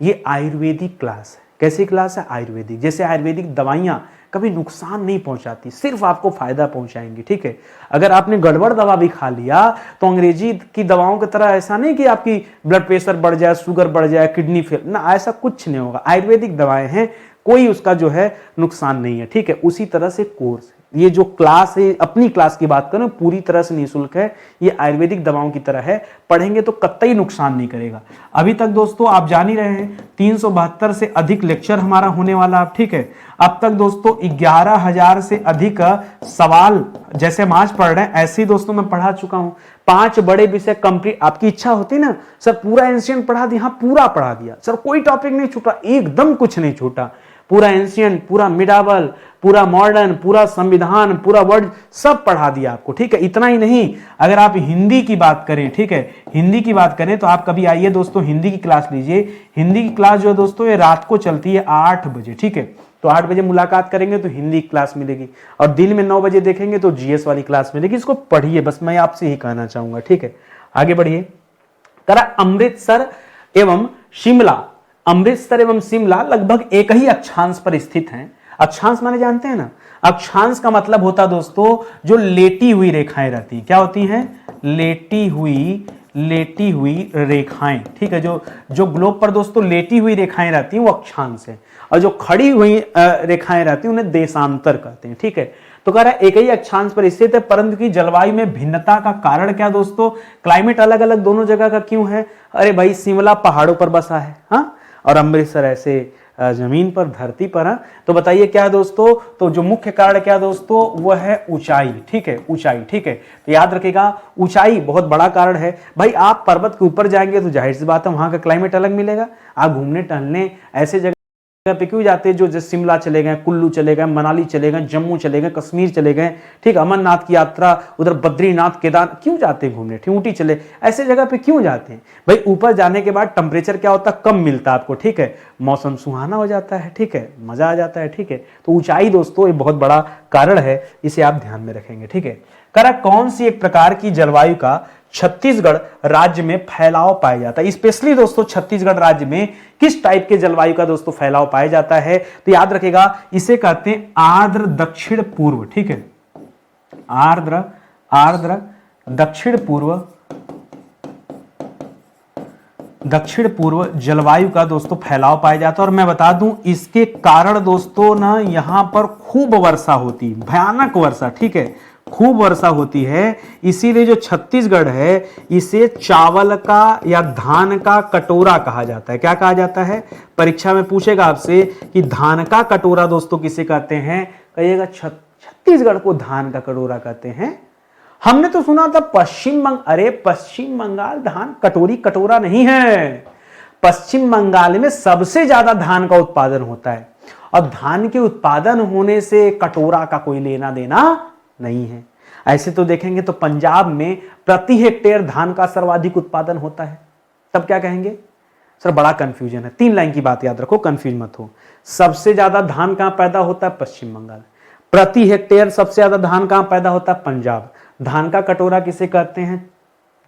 ये आयुर्वेदिक क्लास है। कैसी क्लास है, आयुर्वेदिक। जैसे आयुर्वेदिक दवाइयां कभी नुकसान नहीं पहुंचाती, सिर्फ आपको फायदा पहुंचाएंगी, ठीक है। अगर आपने गड़बड़ दवा भी खा लिया तो अंग्रेजी की दवाओं की तरह ऐसा नहीं कि आपकी ब्लड प्रेशर बढ़ जाए, शुगर बढ़ जाए, किडनी फेल, ना, ऐसा कुछ नहीं होगा। आयुर्वेदिक दवाएं हैं, कोई उसका जो है नुकसान नहीं है, ठीक है। उसी तरह से कोर्स है, ये जो क्लास है, अपनी क्लास की बात करें, पूरी तरह से निःशुल्क है। ये आयुर्वेदिक दवाओं की तरह है, पढ़ेंगे तो कतई नुकसान नहीं करेगा। अभी तक दोस्तों आप जान ही रहे हैं 372 से अधिक लेक्चर हमारा होने वाला है, ठीक है। अब तक दोस्तों 11,000 से अधिक सवाल जैसे हम आज पढ़ रहे हैं ऐसे ही दोस्तों मैं पढ़ा चुका हूं। 5 बड़े विषय कंप्लीट। आपकी इच्छा होती ना सर पूरा एंशिएंट पढ़ा दिया, हाँ पूरा पढ़ा दिया सर, कोई टॉपिक नहीं छूटा, एकदम कुछ नहीं छूटा, पूरा एंशिएंट, पूरा मिडावल, पूरा मॉडर्न, पूरा संविधान, पूरा वर्ड सब पढ़ा दिया आपको, ठीक है। इतना ही नहीं, अगर आप हिंदी की बात करें, ठीक है, हिंदी की बात करें तो आप कभी आइए दोस्तों हिंदी की क्लास लीजिए। हिंदी की क्लास जो है दोस्तों ये रात को चलती है 8 बजे, ठीक है। तो 8 बजे मुलाकात करेंगे तो हिंदी क्लास मिलेगी, और दिन में 9 बजे देखेंगे तो जीएस वाली क्लास मिलेगी। इसको पढ़िए, बस मैं आपसे ही कहना चाहूंगा, ठीक है। आगे बढ़िए, करा अमृतसर एवं शिमला, अमृतसर एवं शिमला लगभग एक ही अक्षांश पर स्थित हैं। अक्षांश माने जानते हैं ना, अक्षांश का मतलब होता दोस्तों जो लेटी हुई रेखाएं रहती हैं, क्या होती हैं, लेटी हुई रेखाएं, ठीक है। जो ग्लोब पर दोस्तों लेटी हुई रेखाएं रहती हैं वो अक्षांश है, और जो खड़ी हुई रेखाएं रहती हैं उन्हें देशांतर कहते हैं, ठीक है। तो कह रहा है एक ही अक्षांश पर स्थित है, परंतु की जलवायु में भिन्नता का कारण क्या दोस्तों, क्लाइमेट अलग अलग दोनों जगह का क्यों है। अरे भाई शिमला पहाड़ों पर बसा है, हाँ, और अमृतसर ऐसे जमीन पर, धरती पर। हाँ, तो बताइए क्या दोस्तों, तो जो मुख्य कारण क्या दोस्तों, वह है ऊंचाई, ठीक है, ऊंचाई, ठीक है। तो याद रखिएगा ऊंचाई बहुत बड़ा कारण है। भाई आप पर्वत के ऊपर जाएंगे तो जाहिर सी बात है वहां का क्लाइमेट अलग मिलेगा। आप घूमने टहलने ऐसे जगह पे क्यों जाते हैं, जो जैसे शिमला चले गए, कुल्लू चले गए, मनाली चले गए, जम्मू चले गए, कश्मीर चले गए, ठीक, अमरनाथ की यात्रा, उधर बद्रीनाथ, केदार, क्यों जाते हैं घूमने, ऊटी चले, ऐसे जगह पे क्यों जाते हैं भाई। ऊपर जाने के बाद टेम्परेचर क्या होता है, कम मिलता है आपको, ठीक है, मौसम सुहाना हो जाता है, ठीक है, मजा आ जाता है, ठीक है। तो ऊंचाई दोस्तों ये बहुत बड़ा कारण है, इसे आप ध्यान में रखेंगे, ठीक है। करा कौन सी एक प्रकार की जलवायु का छत्तीसगढ़ राज्य में फैलाव पाया जाता है, स्पेशली दोस्तों छत्तीसगढ़ राज्य में किस टाइप के जलवायु का दोस्तों फैलाव पाया जाता है। तो याद रखेगा इसे कहते हैं आर्द्र दक्षिण पूर्व, ठीक है, आर्द्र दक्षिण पूर्व जलवायु का दोस्तों फैलाव पाया जाता है। और मैं बता दूं इसके कारण दोस्तों ना यहां पर खूब वर्षा होती, भयानक वर्षा, ठीक है, खूब वर्षा होती है। इसीलिए जो छत्तीसगढ़ है इसे चावल का या धान का कटोरा कहा जाता है। क्या कहा जाता है, परीक्षा में पूछेगा आपसे कि धान का कटोरा दोस्तों किसे कहते हैं, कहिएगा छत्तीसगढ़ को धान का कटोरा कहते हैं। हमने तो सुना था पश्चिम बंगाल धान कटोरी कटोरा नहीं है, पश्चिम बंगाल में सबसे ज्यादा धान का उत्पादन होता है, और धान के उत्पादन होने से कटोरा का कोई लेना देना नहीं है। ऐसे तो देखेंगे तो पंजाब में प्रति हेक्टेयर धान का सर्वाधिक उत्पादन होता है, तब क्या कहेंगे सर, बड़ा कंफ्यूजन है। 3 लाइन की बात याद रखो, कंफ्यूज मत हो। सबसे ज्यादा धान कहां पैदा होता है, पश्चिम बंगाल। प्रति हेक्टेयर सबसे ज्यादा धान कहां पैदा होता है, पंजाब। धान का कटोरा किसे कहते हैं,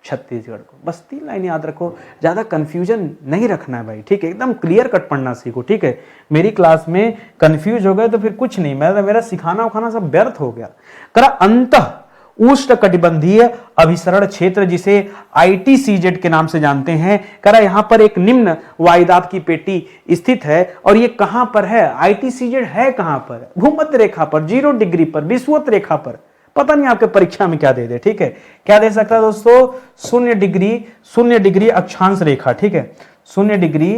छत्तीसगढ़ को। बस 3 लाइन याद रखो, ज्यादा कंफ्यूजन नहीं रखना है भाई, ठीक है, एकदम क्लियर कट पढ़ना सीखो, ठीक है। मेरी क्लास में कंफ्यूज हो गए तो फिर कुछ नहीं, मेरा सिखाना उखाना सब व्यर्थ हो गया। करा अंतः उष्णकटिबंधीय अभिसरण क्षेत्र जिसे ITCZ के नाम से जानते हैं, करा यहां पर एक निम्न वायुदाब की पेटी स्थित है, और ये कहां पर है, ITCZ है कहां पर, भूमध्य रेखा पर, 0 डिग्री पर, विषुवत रेखा पर। पता नहीं आपके परीक्षा में क्या दे दे, ठीक है, क्या दे सकता है दोस्तों, 0 डिग्री अक्षांश रेखा, ठीक है, 0 डिग्री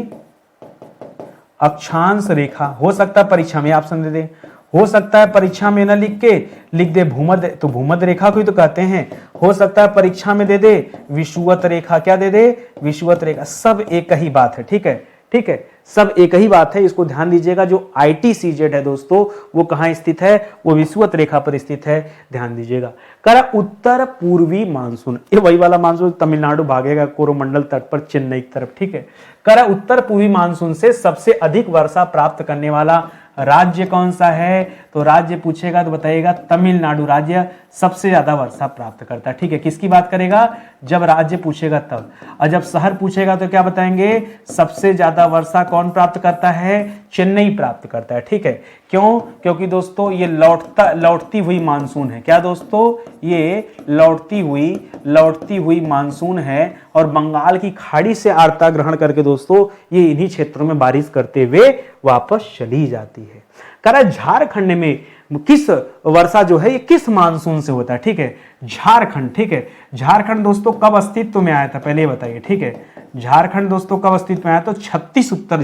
अक्षांश रेखा हो सकता है परीक्षा में ऑप्शन दे दे, हो सकता है परीक्षा में ना लिख दे भूमध्य, तो भूमध्य रेखा को ही तो कहते हैं। हो सकता है परीक्षा में दे दे विषुवत रेखा, क्या दे दे, विषुवत रेखा। सब एक ही बात है, ठीक है, ठीक है, सब एक ही बात है, इसको ध्यान दीजिएगा। जो ITCZ है दोस्तों वो कहां स्थित है, वो विषुवत रेखा पर स्थित है, ध्यान दीजिएगा। करा उत्तर पूर्वी मानसून, ये वही वाला मानसून तमिलनाडु भागेगा कोरोमंडल तट पर चेन्नई की तरफ, ठीक है। करा उत्तर पूर्वी मानसून से सबसे अधिक वर्षा प्राप्त करने वाला राज्य कौन सा है, तो राज्य पूछेगा तो बताइएगा तमिलनाडु राज्य सबसे ज्यादा वर्षा प्राप्त करता है, ठीक है। किसकी बात करेगा, जब राज्य पूछेगा तब, और जब शहर पूछेगा तो क्या बताएंगे, सबसे ज्यादा वर्षा कौन प्राप्त करता है, चेन्नई प्राप्त करता है, ठीक है। क्यों, क्योंकि दोस्तों ये लौटती हुई मानसून है, क्या दोस्तों, ये लौटती हुई मानसून है, और बंगाल की खाड़ी से आर्द्रता ग्रहण करके दोस्तों ये इन्हीं क्षेत्रों में बारिश करते हुए वापस चली जाती है। करा झारखंड में किस वर्षा जो है ये किस मानसून से होता है, ठीक है, झारखंड, ठीक है। झारखंड दोस्तों कब अस्तित्व में आया था, पहले ये बताइए, ठीक है। झारखंड दोस्तों कब अस्तित्व में आया, तो 36 उत्तर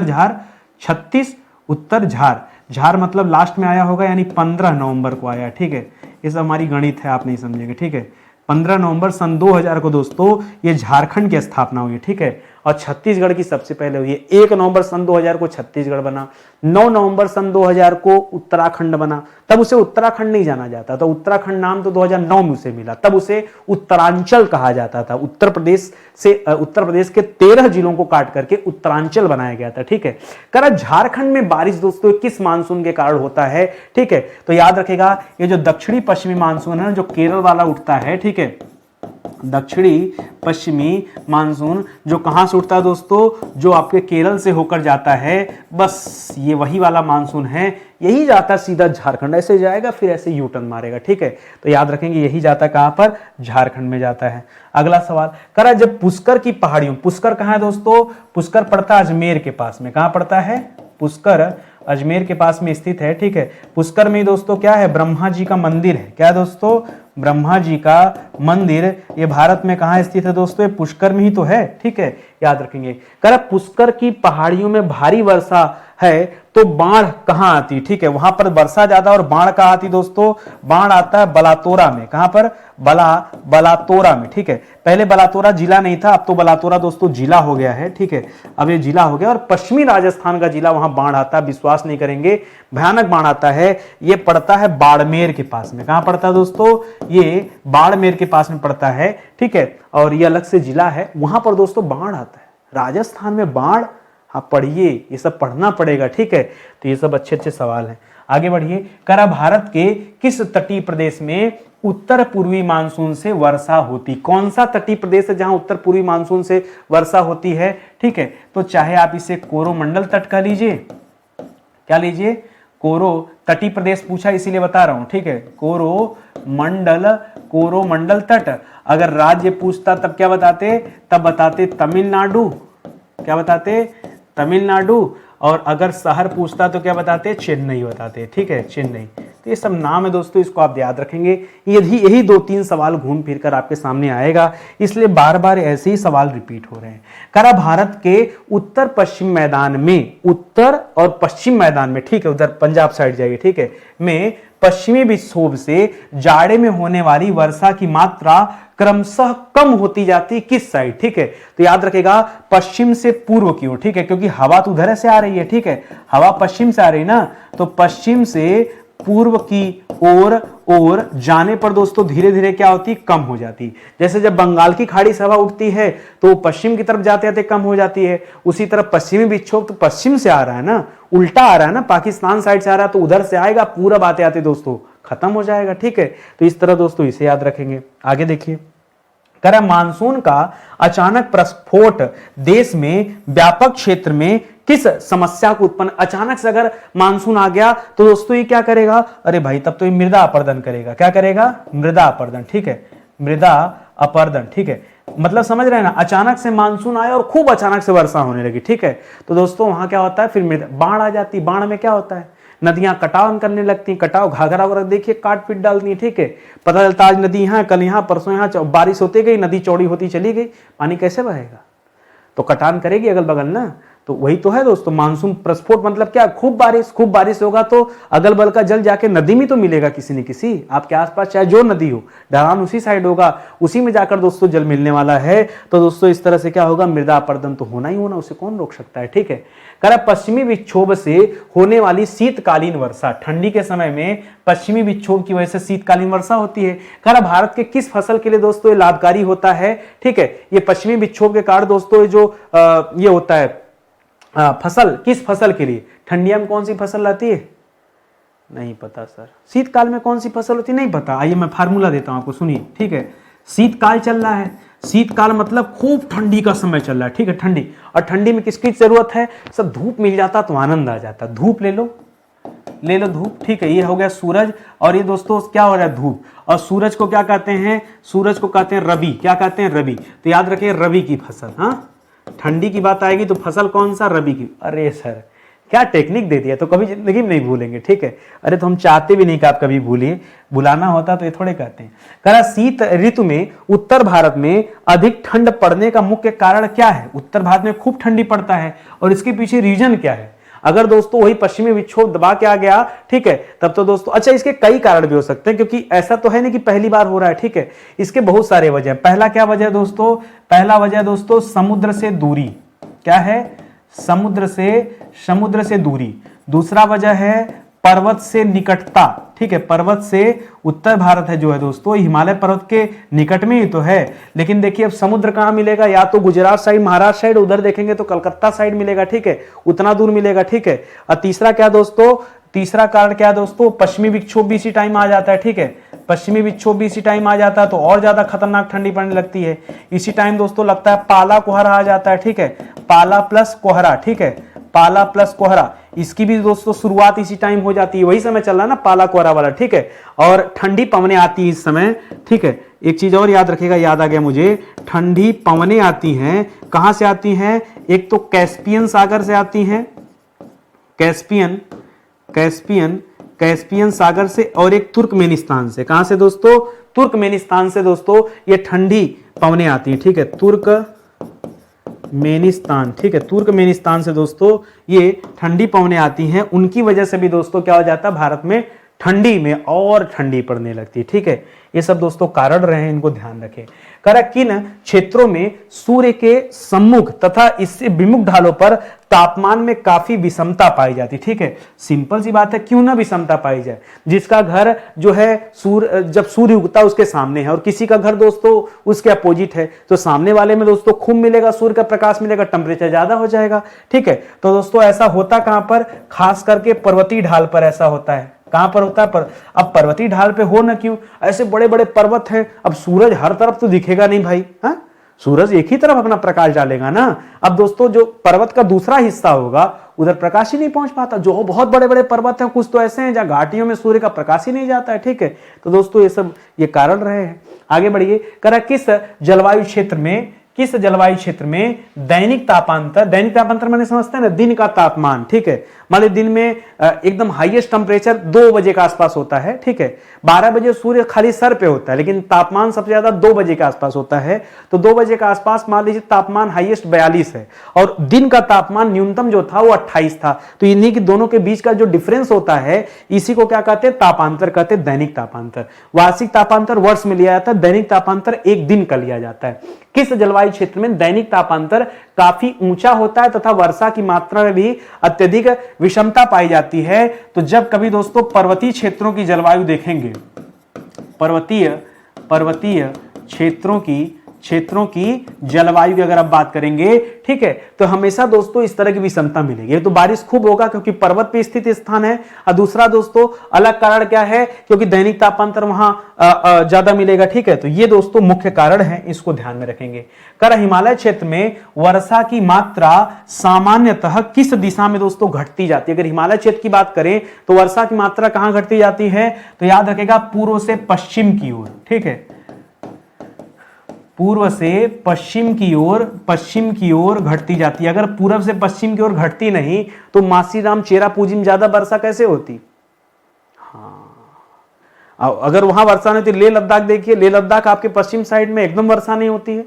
झार 36 उत्तर झार मतलब लास्ट में आया होगा, यानी 15 नवंबर को आया, ठीक है। ये सब हमारी गणित है, आप नहीं समझेंगे, ठीक है। 15 नवंबर सन 2000 को दोस्तों ये झारखंड की स्थापना हुई है, ठीक है। और छत्तीसगढ़ की सबसे पहले हुई है। 1 नवंबर सन 2000 को छत्तीसगढ़ बना, 9 नवंबर सन 2000 को उत्तराखंड बना, तब उसे उत्तराखंड नहीं जाना जाता था, उत्तराखंड नाम तो 2009 में उसे मिला, तब उसे उत्तरांचल कहा जाता था। उत्तर प्रदेश के 13 जिलों को काट करके उत्तरांचल बनाया गया था, ठीक है। करा झारखंड में बारिश दोस्तों किस मानसून के कारण होता है, ठीक है। तो याद रखेगा ये जो दक्षिणी पश्चिमी मानसून है जो केरल वाला उठता है, ठीक है, दक्षिणी पश्चिमी मानसून जो कहां से उठता है दोस्तों, जो आपके केरल से होकर जाता है, बस ये वही वाला मानसून है, यही जाता सीधा झारखंड, ऐसे जाएगा फिर ऐसे यू टर्न मारेगा, ठीक है। तो याद रखेंगे यही जाता कहां पर, झारखंड में जाता है। अगला सवाल करा, जब पुष्कर की पहाड़ियों, पुष्कर कहां है दोस्तों, पुष्कर पड़ता है अजमेर के पास में, कहां पड़ता है, पुष्कर अजमेर के पास में स्थित है, ठीक है। पुष्कर में दोस्तों क्या है, ब्रह्मा जी का मंदिर है, क्या दोस्तों, ब्रह्मा जी का मंदिर, ये भारत में कहां स्थित है दोस्तों, ये पुष्कर में ही तो है, ठीक है, याद रखेंगे। कह पुष्कर की पहाड़ियों में भारी वर्षा है तो बाढ़ कहां आती, ठीक है, वहां पर वर्षा ज्यादा और बाढ़ कहां आती दोस्तों, बाढ़ आता है बलातोरा में, कहां पर, बलातोरा में, ठीक है। पहले बलातोरा जिला नहीं था, अब तो बलातोरा दोस्तों जिला हो गया है, ठीक है, अब ये जिला हो गया। और पश्चिमी राजस्थान का जिला, वहां बाढ़ आता है, विश्वास नहीं करेंगे, भयानक बाढ़ आता है। ये पड़ता है बाड़मेर के पास में, कहां पड़ता है दोस्तों, ये बाड़मेर के पास में पड़ता है, ठीक है, और ये अलग से जिला है, वहां पर दोस्तों बाढ़ आता है। राजस्थान में बाढ़, हाँ पढ़िए, ये सब पढ़ना पड़ेगा, ठीक है। तो ये सब अच्छे अच्छे सवाल हैं, आगे बढ़िए। करा भारत के किस तटीय प्रदेश में उत्तर पूर्वी मानसून से वर्षा होती, कौन सा तटीय प्रदेश है जहां उत्तर पूर्वी मानसून से वर्षा होती है, ठीक है। तो चाहे आप इसे कोरोमंडल तट का लीजिए, क्या लीजिए, कोरो तटीय प्रदेश पूछा इसीलिए बता रहा हूं, ठीक है, कोरोमंडल तट। अगर राज्य पूछता तब क्या बताते, तब बताते तमिलनाडु, क्या बताते, तमिलनाडु। और अगर शहर पूछता तो क्या बताते, चेन्नई बताते, ठीक है, चेन्नई। तो ये सब नाम है दोस्तों, इसको आप याद रखेंगे। यही 2-3 सवाल घूम फिर कर आपके सामने आएगा, इसलिए बार बार ऐसे ही सवाल रिपीट हो रहे हैं। करा भारत के उत्तर पश्चिम मैदान में, उत्तर और पश्चिम मैदान में, ठीक है, उधर पंजाब साइड जाइए, ठीक है, में पश्चिमी विक्षोभ से जाड़े में होने वाली वर्षा की मात्रा क्रमशः कम होती जाती किस साइड, ठीक है। तो याद रखेगा पश्चिम से पूर्व की ओर, ठीक है, क्योंकि हवा तो उधर से आ रही है, ठीक है, हवा पश्चिम से आ रही है ना, तो पश्चिम से पूर्व की ओर जाने पर दोस्तों धीरे धीरे क्या होती, कम हो जाती। जैसे जब बंगाल की खाड़ी से हवा उठती है तो पश्चिम की तरफ जाते जाते कम हो जाती है, उसी तरह पश्चिमी विक्षोभ तो पश्चिम से आ रहा है ना, उल्टा आ रहा है ना, पाकिस्तान साइड से आ रहा है, तो उधर से आएगा, पूरब आते आते दोस्तों खत्म हो जाएगा, ठीक है। तो इस तरह दोस्तों इसे याद रखेंगे। आगे देखिए, कह रहा मानसून का अचानक प्रस्फोट देश में व्यापक क्षेत्र में किस समस्या को उत्पन्न, अचानक से अगर मानसून आ गया तो दोस्तों ये क्या करेगा, अरे भाई तब तो ये मृदा अपरदन करेगा, क्या करेगा, मृदा अपरदन, ठीक है, मृदा अपरदन, ठीक है। मतलब समझ रहे हैं ना, अचानक से मानसून आया और खूब अचानक से वर्षा होने लगी, ठीक है, तो दोस्तों वहां क्या होता है, फिर मृदा, बाढ़ आ जाती, बाढ़ में क्या होता है, नदियां कटाव करने लगती, कटाव घाघरा वगैरह देखिए काट पीट डालती है, ठीक है। पता चलता आज नदी यहाँ, कल यहाँ, परसों यहाँ, बारिश होती गई, नदी चौड़ी होती चली गई, पानी कैसे बहेगा, तो कटान करेगी अगल बगल ना। तो वही तो है दोस्तों मानसून प्रस्फोट, मतलब क्या, खूब बारिश होगा तो अगल बगल का जल जाके नदी में तो मिलेगा, किसी न किसी आपके आसपास चाहे जो नदी हो, ढलान उसी साइड होगा, उसी में जाकर दोस्तों जल मिलने वाला है। तो दोस्तों इस तरह से क्या होगा, मृदा अपरदन तो होना ही होना, उसे कौन रोक सकता है, ठीक है। कह रहा पश्चिमी विक्षोभ से होने वाली शीतकालीन वर्षा, ठंडी के समय में पश्चिमी विक्षोभ की वजह से शीतकालीन वर्षा होती है। कह रहा भारत के किस फसल के लिए दोस्तों ये लाभकारी होता है, ठीक है, ये पश्चिमी विक्षोभ के कारण दोस्तों जो ये होता है फसल, किस फसल के लिए, ठंडिया में कौन सी फसल आती है, नहीं पता सर, शीतकाल में कौन सी फसल होती है, नहीं पता। आइए मैं फार्मूला देता हूं आपको, सुनिए, ठीक है। शीतकाल चल रहा है, शीतकाल मतलब खूब ठंडी का समय चल रहा है, ठीक है, ठंडी, और ठंडी में किसकी जरूरत है, सब धूप मिल जाता तो आनंद आ जाता, धूप ले लो धूप, ठीक है। ये हो गया सूरज, और ये दोस्तों क्या हो रहा है, धूप। और सूरज को क्या कहते हैं, सूरज को कहते हैं रवि, क्या कहते हैं, रवि। तो याद रखिए रवि की फसल, हाँ, ठंडी की बात आएगी तो फसल कौन सा, रवि की। अरे सर क्या टेक्निक दे दिया, तो कभी जिंदगी में नहीं भूलेंगे, ठीक है। अरे तो हम चाहते भी नहीं कि आप कभी भूलिए, बुलाना होता तो ये थोड़े कहते हैं। कह शीत ऋतु में उत्तर भारत में अधिक ठंड पड़ने का मुख्य कारण क्या है, उत्तर भारत में खूब ठंडी पड़ता है, और इसके पीछे रीजन क्या है। अगर दोस्तों वही पश्चिमी विक्षोभ दबा के आ गया, ठीक है, तब तो दोस्तों अच्छा इसके कई कारण भी हो सकते हैं, क्योंकि ऐसा तो है नहीं कि पहली बार हो रहा है, ठीक है, इसके बहुत सारे वजह। पहला क्या वजह दोस्तों, पहला वजह दोस्तों समुद्र से दूरी, क्या है, समुद्र से दूरी। दूसरा वजह है पर्वत से निकटता, ठीक है, पर्वत से उत्तर भारत है जो है दोस्तों हिमालय पर्वत के निकट में ही तो है, लेकिन देखिए अब समुद्र कहां मिलेगा, या तो गुजरात साइड, महाराष्ट्र साइड, उधर देखेंगे तो कलकत्ता साइड मिलेगा, ठीक है, उतना दूर मिलेगा, ठीक है। और तीसरा क्या दोस्तों, तीसरा कारण क्या दोस्तों, पश्चिमी विक्षोभ भी इसी टाइम आ जाता है, ठीक है, पश्चिमी विक्षोभ भी इसी टाइम आ जाता है तो और ज्यादा खतरनाक ठंडी पड़ने लगती है। इसी टाइम दोस्तों लगता है पाला कोहरा आ जाता है, ठीक है, पाला प्लस कोहरा, ठीक है, पाला प्लस कोहरा, इसकी भी दोस्तों शुरुआत इसी टाइम हो जाती है, वही समय चल रहा है ना पाला कोहरा वाला, ठीक है। और ठंडी पवनें आती है इस समय, ठीक है। एक चीज और याद रखिएगा, याद आ गया मुझे, ठंडी पवनें आती हैं, कहां से आती हैं? एक तो कैस्पियन सागर से आती हैं, कैस्पियन कैस्पियन कैस्पियन सागर से, और एक तुर्कमेनिस्तान से। कहां से दोस्तों? तुर्कमेनिस्तान से दोस्तों ये ठंडी पवनें आती हैं, ठीक है, तुर्कमेनिस्तान, ठीक है, तुर्कमेनिस्तान से दोस्तों ये ठंडी पवनें आती हैं। उनकी वजह से भी दोस्तों क्या हो जाता है, भारत में ठंडी में और ठंडी पड़ने लगती है, ठीक है। ये सब दोस्तों कारण रहे हैं, इनको ध्यान रखें। करा किन क्षेत्रों में सूर्य के सम्मुख तथा इससे विमुख ढालों पर तापमान में काफी विषमता पाई जाती, ठीक है। सिंपल सी बात है, क्यों ना विषमता पाई जाए? जिसका घर जो है जब सूर्य उगता है उसके सामने है और किसी का घर दोस्तों उसके अपोजिट है, तो सामने वाले में दोस्तों खूब मिलेगा, सूर्य का प्रकाश मिलेगा, टेम्परेचर ज्यादा हो जाएगा, ठीक है। तो दोस्तों ऐसा होता कहां पर? खास करके पर्वतीय ढाल पर ऐसा होता है। कहां पर होता है? पर अब पर्वतीय ढाल पे हो ना क्यों, ऐसे बड़े बड़े पर्वत हैं, अब सूरज हर तरफ तो दिखेगा नहीं भाई, हाँ, सूरज एक ही तरफ अपना प्रकाश डालेगा ना। अब दोस्तों जो पर्वत का दूसरा हिस्सा होगा उधर प्रकाश ही नहीं पहुंच पाता। जो बहुत बड़े बड़े पर्वत हैं, कुछ तो ऐसे हैं जहां घाटियों में सूर्य का प्रकाश ही नहीं जाता है, ठीक है। तो दोस्तों ये सब ये कारण रहे हैं। आगे बढ़िए, करा किस जलवायु क्षेत्र में दैनिक तापांतर मैंने समझते हैं ना, दिन का तापमान, ठीक है। मान लीजिए दिन में एकदम हाईएस्ट टेम्परेचर 2 बजे के आसपास होता है, ठीक है। 12 बजे सूर्य खाली सर पे होता है, लेकिन तापमान सबसे ज्यादा 2 बजे के आसपास होता है। तो 2 बजे के आसपास मान लीजिए तापमान हाईएस्ट 42 है और दिन का तापमान न्यूनतम जो था वो 28 था। तो इन्हीं की दोनों के बीच का जो डिफरेंस होता है, इसी को क्या कहते हैं? तापांतर कहते हैं, दैनिक तापांतर। वार्षिक तापांतर वर्ष में लिया जाता है, दैनिक तापांतर एक दिन का लिया जाता है। किस जलवायु क्षेत्र में दैनिक तापांतर काफी ऊंचा होता है तथा वर्षा की मात्रा में भी अत्यधिक विषमता पाई जाती है? तो जब कभी दोस्तों पर्वतीय क्षेत्रों की जलवायु देखेंगे, पर्वतीय क्षेत्रों की जलवायु की अगर आप बात करेंगे, ठीक है, तो हमेशा दोस्तों इस तरह की विषमता मिलेगी। तो बारिश खूब होगा क्योंकि पर्वत पे स्थित स्थान है, और दूसरा दोस्तों अलग कारण क्या है? क्योंकि दैनिक तापांतर वहां ज्यादा मिलेगा, ठीक है। तो ये दोस्तों मुख्य कारण है, इसको ध्यान में रखेंगे। कर हिमालय क्षेत्र में वर्षा की मात्रा सामान्यतः किस दिशा में दोस्तों घटती जाती है? अगर हिमालय क्षेत्र की बात करें तो वर्षा की मात्रा कहां घटती जाती है? तो याद रखेगा पूर्व से पश्चिम की ओर, ठीक है, पूर्व से पश्चिम की ओर घटती जाती है। अगर पूर्व से पश्चिम की ओर घटती नहीं तो मासीराम चेरापूंजी में ज्यादा वर्षा कैसे होती? हाँ, अगर वहां वर्षा नहीं तो लेह लद्दाख देखिए, लेह लद्दाख आपके पश्चिम साइड में एकदम वर्षा नहीं होती है।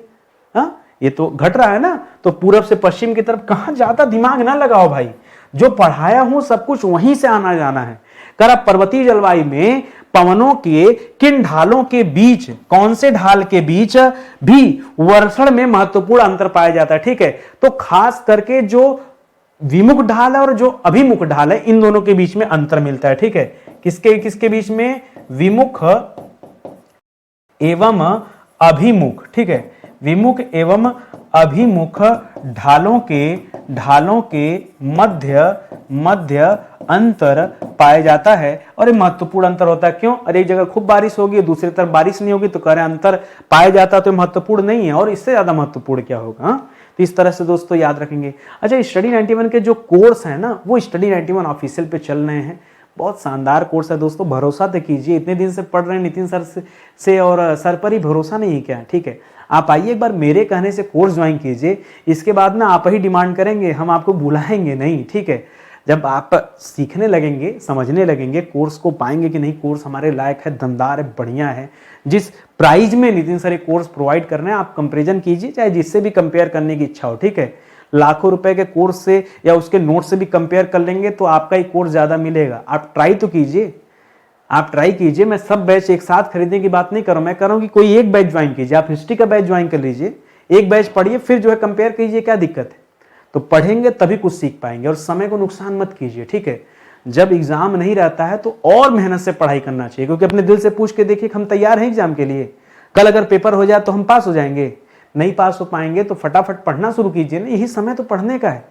हाँ, ये तो घट रहा है ना। तो पूर्व से पश्चिम की तरफ कहां ज्यादा दिमाग ना लगाओ भाई, जो पढ़ाया हूं सब कुछ वहीं से आना जाना है। कर पर्वतीय जलवायु में पवनों के किन ढालों के बीच, कौन से ढाल के बीच भी वर्षण में महत्वपूर्ण अंतर पाया जाता है, ठीक है। तो खास करके जो विमुख ढाल है और जो अभिमुख ढाल है, इन दोनों के बीच में अंतर मिलता है, ठीक है। किसके बीच में? विमुख एवं अभिमुख, ठीक है, विमुख एवं अभिमुख ढालों के मध्य अंतर पाया जाता है। और ये महत्वपूर्ण अंतर होता है, क्यों? अरे एक जगह खूब बारिश होगी, दूसरी तरफ बारिश नहीं होगी, तो कह रहे अंतर पाया जाता तो महत्वपूर्ण नहीं है, और इससे ज्यादा महत्वपूर्ण क्या होगा? तो इस तरह से दोस्तों याद रखेंगे। अच्छा, स्टडी 91 के जो कोर्स है ना, वो स्टडी 91 ऑफिशियल पे चल रहे हैं। बहुत शानदार कोर्स है दोस्तों, भरोसा तो कीजिए। इतने दिन से पढ़ रहे हैं नितिन सर से और सर पर ही भरोसा नहीं है क्या? ठीक है, आप आइए एक बार मेरे कहने से कोर्स ज्वाइन कीजिए, इसके बाद ना आप ही डिमांड करेंगे, हम आपको बुलाएंगे नहीं, ठीक है। जब आप सीखने लगेंगे, समझने लगेंगे, कोर्स को पाएंगे कि नहीं कोर्स हमारे लायक है, दमदार है, बढ़िया है, जिस प्राइस में नितिन सर कोर्स प्रोवाइड कर रहे हैं, आप कंपेरिजन कीजिए, चाहे जिससे भी कंपेयर करने की इच्छा हो, ठीक है। लाखों रुपए के कोर्स से या उसके नोट से भी कंपेयर कर लेंगे तो आपका ही कोर्स ज्यादा मिलेगा। आप ट्राई तो कीजिए, आप ट्राई कीजिए। मैं सब बैच एक साथ खरीदने की बात नहीं कर रहा हूं, मैं कर रहा हूं कि कोई एक बैच ज्वाइन कीजिए। आप हिस्ट्री का बैच ज्वाइन कर लीजिए, एक बैच पढ़िए, फिर जो है कंपेयर कीजिए, क्या दिक्कत है। तो पढ़ेंगे तभी कुछ सीख पाएंगे, और समय को नुकसान मत कीजिए, ठीक है। जब एग्जाम नहीं रहता है तो और मेहनत से पढ़ाई करना चाहिए, क्योंकि अपने दिल से पूछ के देखिए हम तैयार हैं एग्जाम के लिए। कल अगर पेपर हो जाए तो हम पास हो जाएंगे, नहीं पास हो पाएंगे तो फटाफट पढ़ना शुरू कीजिए ना, यही समय तो पढ़ने का है,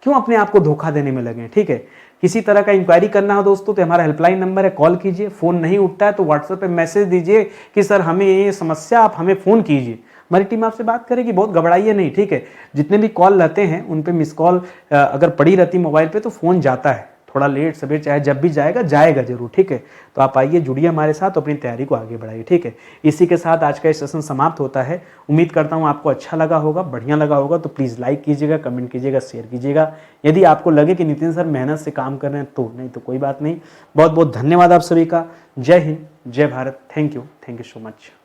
क्यों अपने आप को धोखा देने में लगे? ठीक है, किसी तरह का इंक्वायरी करना हो दोस्तों तो हमारा हेल्पलाइन नंबर है, कॉल कीजिए। फोन नहीं उठता है तो व्हाट्सएप पे मैसेज दीजिए कि सर हमें ये समस्या, आप हमें फोन कीजिए, हमारी टीम आपसे बात करेगी। बहुत घबराइए नहीं, ठीक है। जितने भी कॉल रहते हैं उन पे मिस कॉल अगर पड़ी रहती मोबाइल पे तो फोन जाता है, थोड़ा लेट सवेर चाहे जब भी जाएगा, जाएगा जरूर, ठीक है। तो आप आइए, जुड़िए हमारे साथ, अपनी तैयारी को आगे बढ़ाइए, ठीक है। इसी के साथ आज का सेशन समाप्त होता है। उम्मीद करता हूँ आपको अच्छा लगा होगा, बढ़िया लगा होगा। तो प्लीज़ लाइक कीजिएगा, कमेंट कीजिएगा, शेयर कीजिएगा। यदि आपको लगे कि नितिन सर मेहनत से काम कर रहे हैं तो, नहीं तो कोई बात नहीं। बहुत बहुत धन्यवाद आप सभी का। जय हिंद, जय Bharat. Thank you so much.